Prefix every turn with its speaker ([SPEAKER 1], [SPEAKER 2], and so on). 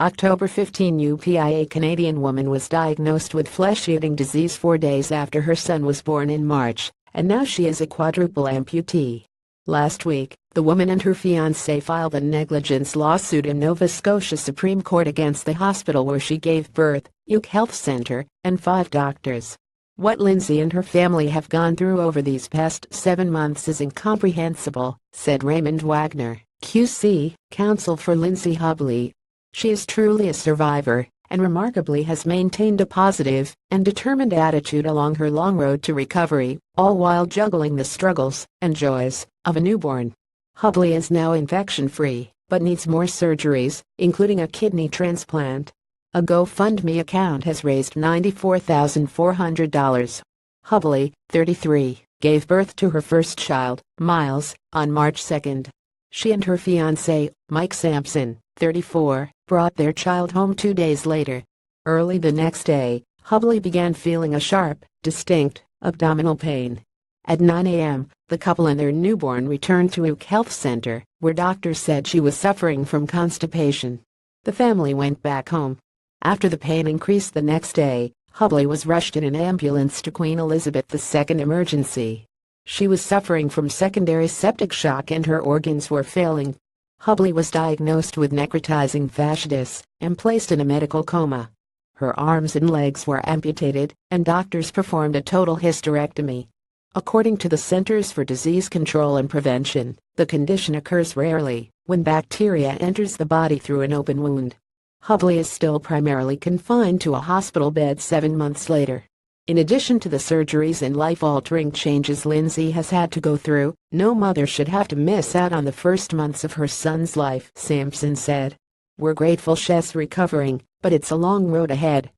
[SPEAKER 1] October 15 UPI. A Canadian woman was diagnosed with flesh-eating disease 4 days after her son was born in March, and now she is a quadruple amputee. Last week, the woman and her fiancé filed a negligence lawsuit in Nova Scotia Supreme Court against the hospital where she gave birth, UK Health Centre, and 5 doctors. What Lindsay and her family have gone through over these past 7 months is incomprehensible, said Raymond Wagner, QC, counsel for Lindsay Hubley. She is truly a survivor, and remarkably has maintained a positive and determined attitude along her long road to recovery, all while juggling the struggles and joys of a newborn. Hubley is now infection-free, but needs more surgeries, including a kidney transplant. A GoFundMe account has raised $94,400. Hubley, 33, gave birth to her first child, Miles, on March 2. She and her fiancé, Mike Sampson, 34, brought their child home 2 days later. Early the next day, Hubley began feeling a sharp, distinct, abdominal pain. At 9 a.m., the couple and their newborn returned to UK Health Centre, where doctors said she was suffering from constipation. The family went back home. After the pain increased the next day, Hubley was rushed in an ambulance to Queen Elizabeth II Emergency. She was suffering from secondary septic shock and her organs were failing. Hubley was diagnosed with necrotizing fasciitis and placed in a medical coma. Her arms and legs were amputated, and doctors performed a total hysterectomy. According to the Centers for Disease Control and Prevention, the condition occurs rarely when bacteria enters the body through an open wound. Hubley is still primarily confined to a hospital bed 7 months later. In addition to the surgeries and life-altering changes Lindsay has had to go through, no mother should have to miss out on the first months of her son's life, Sampson said. We're grateful she's recovering, but it's a long road ahead.